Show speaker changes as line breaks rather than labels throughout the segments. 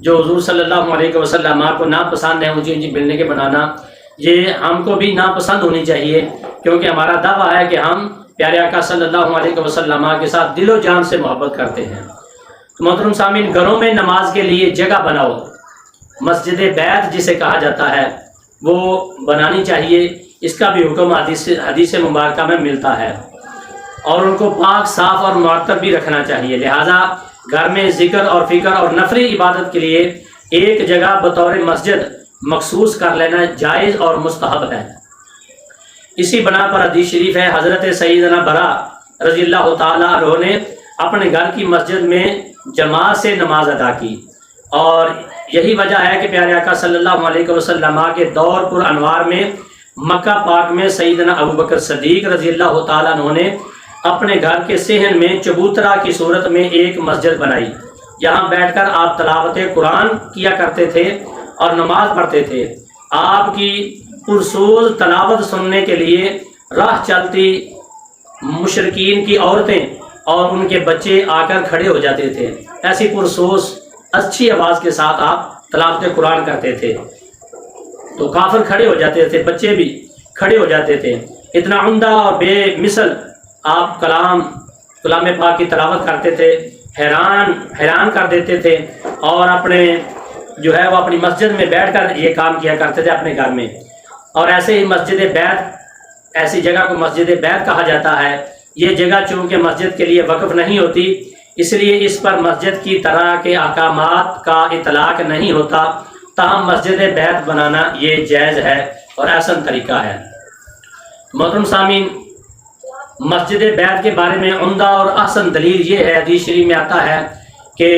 جو حضور صلی اللہ علیہ وسلم کو ناپسند ہے اونچی اونچی بلڈنگیں بنانا، یہ ہم کو بھی ناپسند ہونی چاہیے، کیونکہ ہمارا دعویٰ ہے کہ ہم پیارے آقا صلی اللہ علیہ وسلم کے ساتھ دل و جان سے محبت کرتے ہیں۔ تو محترم سامعین، گھروں میں نماز کے لیے جگہ بناؤ، مسجد بیت جسے کہا جاتا ہے وہ بنانی چاہیے، اس کا بھی حکم حدیث مبارکہ میں ملتا ہے، اور ان کو پاک صاف اور مرتب بھی رکھنا چاہیے۔ لہٰذا گھر میں ذکر اور فکر اور نفلی عبادت کے لیے ایک جگہ بطور مسجد مخصوص کر لینا جائز اور مستحب ہے۔ اسی بنا پر حدیث شریف ہے، حضرت سیدنا برا رضی اللہ تعالیٰ عنہ نے اپنے گھر کی مسجد میں جماعت سے نماز ادا کی، اور یہی وجہ ہے کہ پیارے آقا صلی اللہ علیہ وسلم کے دور پر انوار میں مکہ پاک میں سیدنا ابوبکر صدیق رضی اللہ تعالیٰ عنہ نے اپنے گھر کے صحن میں چبوترا کی صورت میں ایک مسجد بنائی۔ یہاں بیٹھ کر آپ تلاوت قرآن کیا کرتے تھے اور نماز پڑھتے تھے۔ آپ کی پرسوز تلاوت سننے کے لیے راہ چلتی مشرکین کی عورتیں اور ان کے بچے آ کر کھڑے ہو جاتے تھے۔ ایسی پرسوز اچھی آواز کے ساتھ آپ تلاوت قرآن کرتے تھے تو کافر کھڑے ہو جاتے تھے، بچے بھی کھڑے ہو جاتے تھے۔ اتنا عمدہ اور بے مثل آپ کلام پاک کی تلاوت کرتے تھے، حیران کر دیتے تھے، اور اپنے جو ہے وہ اپنی مسجد میں بیٹھ کر یہ کام کیا کرتے تھے اپنے گھر میں۔ اور ایسے ہی مسجد بیت، ایسی جگہ کو مسجد بیت کہا جاتا ہے۔ یہ جگہ چونکہ مسجد کے لیے وقف نہیں ہوتی، اس لیے اس پر مسجد کی طرح کے احکامات کا اطلاق نہیں ہوتا، تاہم مسجد بیت بنانا یہ جائز ہے اور احسن طریقہ ہے۔ محترم سامعین، مسجد بیت کے بارے میں عمدہ اور احسن دلیل یہ ہے، حدیث شریف میں آتا ہے کہ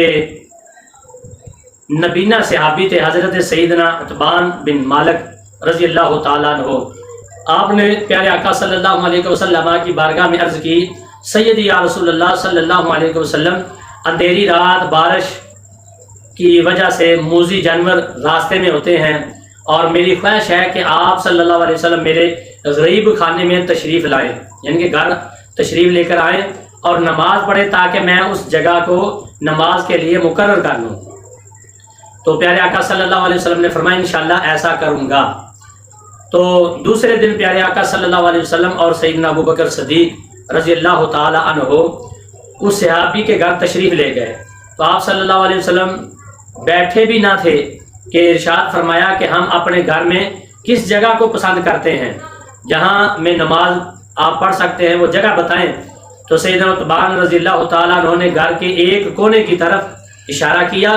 نبینا صحابی تھے حضرت سیدنا عتبان بن مالک رضی اللہ تعالیٰ عنہ۔ آپ نے پیارے آقا صلی اللہ علیہ وسلم کی بارگاہ میں عرض کی، سیدی یا رسول اللہ صلی اللہ علیہ وسلم، اندھیری رات بارش کی وجہ سے موذی جانور راستے میں ہوتے ہیں، اور میری خواہش ہے کہ آپ صلی اللہ علیہ وسلم میرے غریب خانے میں تشریف لائیں، یعنی کہ گھر تشریف لے کر آئیں اور نماز پڑھیں تاکہ میں اس جگہ کو نماز کے لیے مقرر کر لوں۔ تو پیارے آقا صلی اللہ علیہ وسلم نے فرمایا انشاءاللہ ایسا کروں گا۔ تو دوسرے دن پیارے آقا صلی اللہ علیہ وسلم اور سیدنا ابوبکر صدیق رضی اللہ تعالی عنہ اس صحابی کے گھر تشریف لے گئے، تو آپ صلی اللہ علیہ وسلم بیٹھے بھی نہ تھے کہ ارشاد فرمایا کہ ہم اپنے گھر میں کس جگہ کو پسند کرتے ہیں جہاں میں نماز آپ پڑھ سکتے ہیں، وہ جگہ بتائیں۔ تو سیدنا عتبان رضی اللہ تعالیٰ عنہ نے گھر کے ایک کونے کی طرف اشارہ کیا،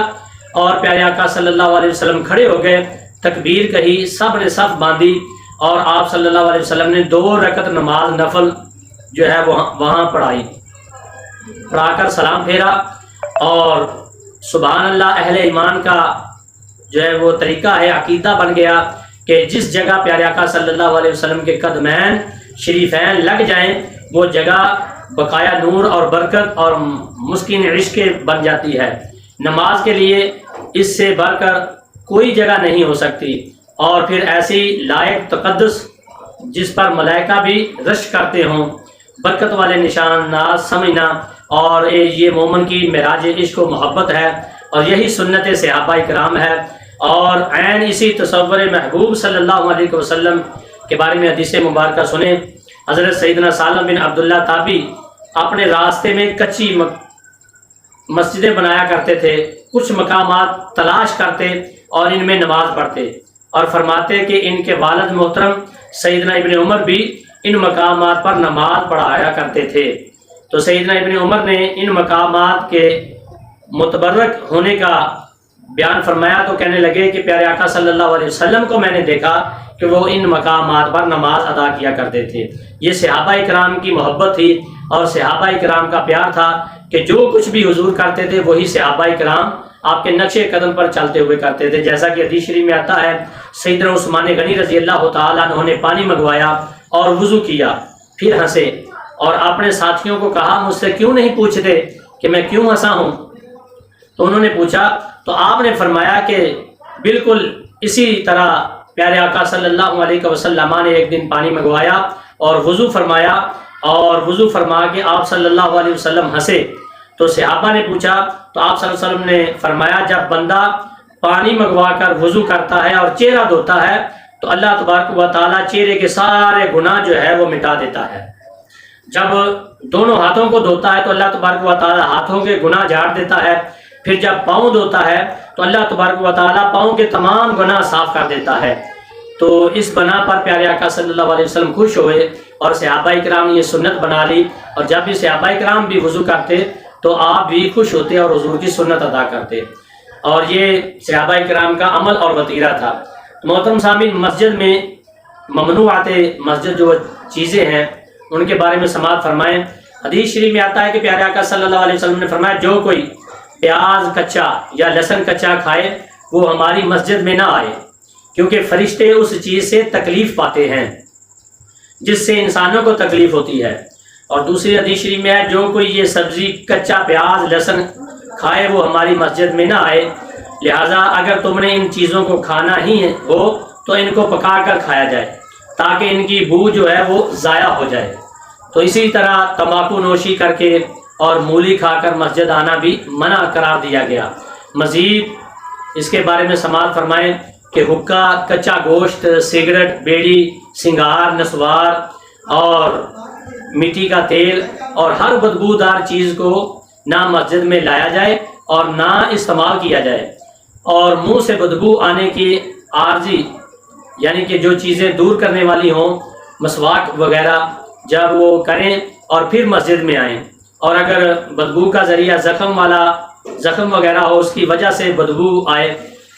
اور پیارے آقا صلی اللہ علیہ وسلم کھڑے ہو گئے، تکبیر کہی، سب نے صف باندھی، اور آپ صلی اللہ علیہ وسلم نے 2 رکعت نماز نفل جو ہے وہاں پڑھائی، پڑھا کر سلام پھیرا۔ اور سبحان اللہ، اہل ایمان کا جو ہے وہ طریقہ ہے، عقیدہ بن گیا کہ جس جگہ پیارے آقا صلی اللہ علیہ وسلم کے قدمین شریفین لگ جائیں وہ جگہ بقایا نور اور برکت اور مسکن عشق بن جاتی ہے۔ نماز کے لیے اس سے بڑھ کر کوئی جگہ نہیں ہو سکتی، اور پھر ایسی لائق تقدس جس پر ملائکہ بھی رش کرتے ہوں، برکت والے نشانات سمجھنا، اور یہ مومن کی معراج عشق و محبت ہے، اور یہی سنت صحابہ کرام ہے۔ اور عین اسی تصور محبوب صلی اللہ علیہ وسلم کے بارے میں حدیث مبارکہ سنیں۔ حضرت سیدنا سالم بن عبداللہ تابی اپنے راستے میں کچی مسجدیں بنایا کرتے تھے، کچھ مقامات تلاش کرتے اور ان میں نماز پڑھتے، اور فرماتے کہ ان کے والد محترم سیدنا ابن عمر بھی ان مقامات پر نماز پڑھایا کرتے تھے۔ تو سیدنا ابن عمر نے ان مقامات کے متبرک ہونے کا بیان فرمایا، تو کہنے لگے کہ پیارے آقا صلی اللہ علیہ وسلم کو میں نے دیکھا کہ وہ ان مقامات پر نماز ادا کیا کرتے تھے۔ یہ صحابہ کرام کی محبت تھی اور صحابہ کرام کا پیار تھا کہ جو کچھ بھی حضور کرتے تھے وہی صحابہ کرام آپ کے نقش قدم پر چلتے ہوئے کرتے تھے۔ جیسا کہ حدیث شریف میں آتا ہے، سیدنا عثمان غنی رضی اللہ تعالیٰ عنہ نے پانی منگوایا اور وضو کیا، پھر ہنسے اور اپنے ساتھیوں کو کہا مجھ سے کیوں نہیں پوچھتے کہ میں کیوں ہنسا ہوں؟ تو انہوں نے پوچھا تو آپ نے فرمایا کہ بالکل اسی طرح پیارے آقا صلی اللہ علیہ وسلم نے ایک دن پانی منگوایا اور وضو فرمایا، اور وضو فرما کے آپ صلی اللہ علیہ وسلم ہنسے۔ تو صحابہ نے پوچھا تو آپ صلی اللہ علیہ وسلم نے فرمایا جب بندہ پانی منگوا کر وضو کرتا ہے اور چہرہ دھوتا ہے تو اللہ تبارک و تعالیٰ چہرے کے سارے گناہ جو ہے وہ مٹا دیتا ہے۔ جب دونوں ہاتھوں کو دھوتا ہے تو اللہ تبارک و تعالیٰ ہاتھوں کے گناہ جھاڑ دیتا ہے۔ پھر جب پاؤں دھوتا ہے تو اللہ تبارک و تعالیٰ پاؤں کے تمام گناہ صاف کر دیتا ہے۔ تو اس بنا پر پیارے آقا صلی اللہ علیہ وسلم خوش ہوئے اور صحابہ کرام نے یہ سنت بنا لی، اور جب بھی صحابہ کرام بھی وضو کرتے تو آپ بھی خوش ہوتے اور حضور کی سنت ادا کرتے، اور یہ صحابہ کرام کا عمل اور وطیرہ تھا۔ محترم سامعین، مسجد میں ممنوعات مسجد جو چیزیں ہیں ان کے بارے میں سماعت فرمائیں۔ حدیث شریف میں آتا ہے کہ پیارے آقا صلی اللہ علیہ وسلم نے فرمایا جو کوئی پیاز کچا یا لہسن کچا کھائے وہ ہماری مسجد میں نہ آئے، کیونکہ فرشتے اس چیز سے تکلیف پاتے ہیں جس سے انسانوں کو تکلیف ہوتی ہے۔ اور دوسری حدیث شریف میں ہے جو کوئی یہ سبزی کچا پیاز لہسن کھائے وہ ہماری مسجد میں نہ آئے، لہٰذا اگر تم نے ان چیزوں کو کھانا ہی ہو تو ان کو پکا کر کھایا جائے تاکہ ان کی بو جو ہے وہ ضائع ہو جائے۔ تو اسی طرح تمباکو نوشی کر کے اور مولی کھا کر مسجد آنا بھی منع قرار دیا گیا۔ مزید اس کے بارے میں سماعت فرمائیں کہ حقہ، کچا گوشت، سگریٹ، بیڑی، سنگار، نسوار اور مٹی کا تیل اور ہر بدبودار چیز کو نہ مسجد میں لایا جائے اور نہ استعمال کیا جائے، اور منہ سے بدبو آنے کی عارضی یعنی کہ جو چیزیں دور کرنے والی ہوں، مسواک وغیرہ جب وہ کریں اور پھر مسجد میں آئیں، اور اگر بدبو کا ذریعہ زخم وغیرہ ہو اس کی وجہ سے بدبو آئے،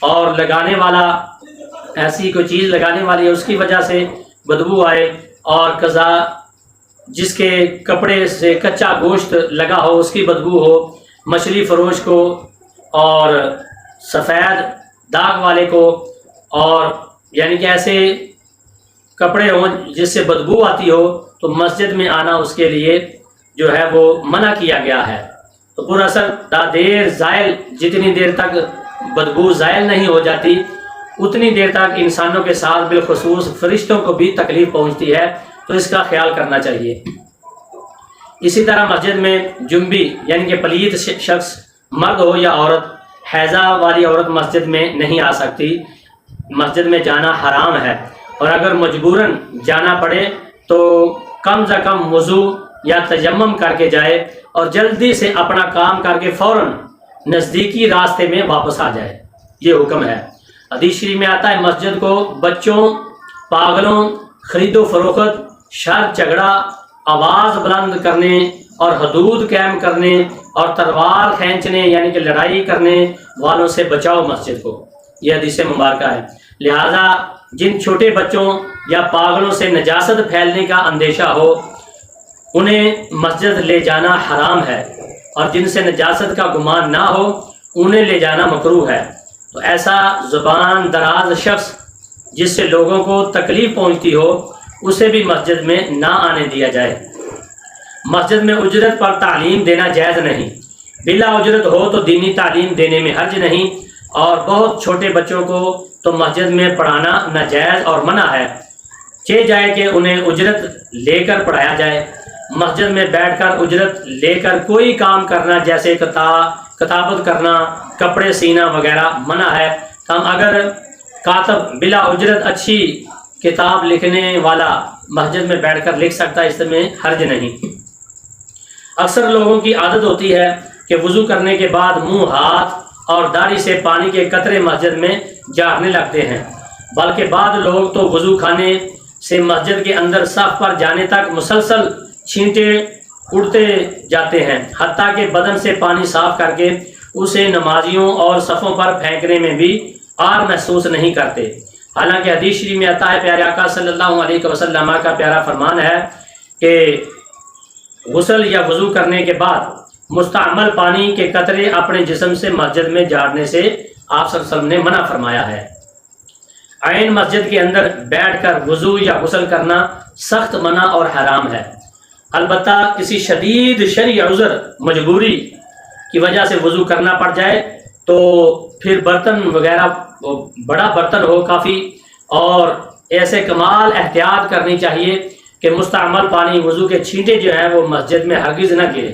اور لگانے والا ایسی کوئی چیز لگانے والی ہے اس کی وجہ سے بدبو آئے، اور قضا جس کے کپڑے سے کچا گوشت لگا ہو اس کی بدبو ہو، مچھلی فروش کو اور سفید داغ والے کو، اور یعنی کہ ایسے کپڑے ہوں جس سے بدبو آتی ہو تو مسجد میں آنا اس کے لیے جو ہے وہ منع کیا گیا ہے۔ تو پر اثر دیر زائل، جتنی دیر تک بدبو زائل نہیں ہو جاتی اتنی دیر تک انسانوں کے ساتھ بالخصوص فرشتوں کو بھی تکلیف پہنچتی ہے، تو اس کا خیال کرنا چاہیے۔ اسی طرح مسجد میں جنبی یعنی کہ پلیت شخص مرد ہو یا عورت، حیضہ والی عورت مسجد میں نہیں آ سکتی، مسجد میں جانا حرام ہے، اور اگر مجبوراً جانا پڑے تو کم از کم وضو یا تیمم کر کے جائے اور جلدی سے اپنا کام کر کے فوراً نزدیکی راستے میں واپس آ جائے، یہ حکم ہے۔ حدیث شریف میں آتا ہے مسجد کو بچوں، پاگلوں، خرید و فروخت، شر جھگڑا، آواز بلند کرنے اور حدود قائم کرنے اور تلوار کھینچنے یعنی کہ لڑائی کرنے والوں سے بچاؤ مسجد کو، یہ حدیث مبارکہ ہے۔ لہذا جن چھوٹے بچوں یا پاگلوں سے نجاست پھیلنے کا اندیشہ ہو انہیں مسجد لے جانا حرام ہے، اور جن سے نجاست کا گمان نہ ہو انہیں لے جانا مکروہ ہے۔ تو ایسا زبان دراز شخص جس سے لوگوں کو تکلیف پہنچتی ہو اسے بھی مسجد میں نہ آنے دیا جائے۔ مسجد میں اجرت پر تعلیم دینا جائز نہیں، بلا اجرت ہو تو دینی تعلیم دینے میں حرج نہیں، اور بہت چھوٹے بچوں کو تو مسجد میں پڑھانا ناجائز اور منع ہے، چاہے جائے کہ انہیں اجرت لے کر پڑھایا جائے۔ مسجد میں بیٹھ کر اجرت لے کر کوئی کام کرنا جیسے کتابت کرنا، کپڑے سینا وغیرہ منع ہے۔ ہم اگر کاتب بلا اجرت اچھی کتاب لکھنے والا مسجد میں بیٹھ کر لکھ سکتا ہے، اس میں حرج نہیں۔ اکثر لوگوں کی عادت ہوتی ہے کہ وضو کرنے کے بعد منہ، ہاتھ اور داڑھی سے پانی کے قطرے مسجد میں جھاڑنے لگتے ہیں، بلکہ بعض لوگ تو وضو خانے سے مسجد کے اندر صف پر جانے تک مسلسل چھینٹے اڑتے جاتے ہیں، حتیٰ کہ بدن سے پانی صاف کر کے اسے نمازیوں اور صفوں پر پھینکنے میں بھی عار محسوس نہیں کرتے۔ حالانکہ حدیث شریف میں آتا ہے، پیارے آقا صلی اللہ علیہ وسلم کا پیارا فرمان ہے کہ غسل یا وضو کرنے کے بعد مستعمل پانی کے قطرے اپنے جسم سے مسجد میں جھاڑنے سے آپ صلی اللہ علیہ وسلم نے منع فرمایا ہے۔ عین مسجد کے اندر بیٹھ کر وضو یا غسل کرنا سخت منع اور حرام ہے۔ البتہ کسی شدید شرعی عذر، مجبوری کی وجہ سے وضو کرنا پڑ جائے تو پھر برتن وغیرہ بڑا برتن ہو کافی، اور ایسے کمال احتیاط کرنی چاہیے کہ مستعمل پانی، وضو کے چھینٹے جو ہیں وہ مسجد میں ہرگز نہ گرے۔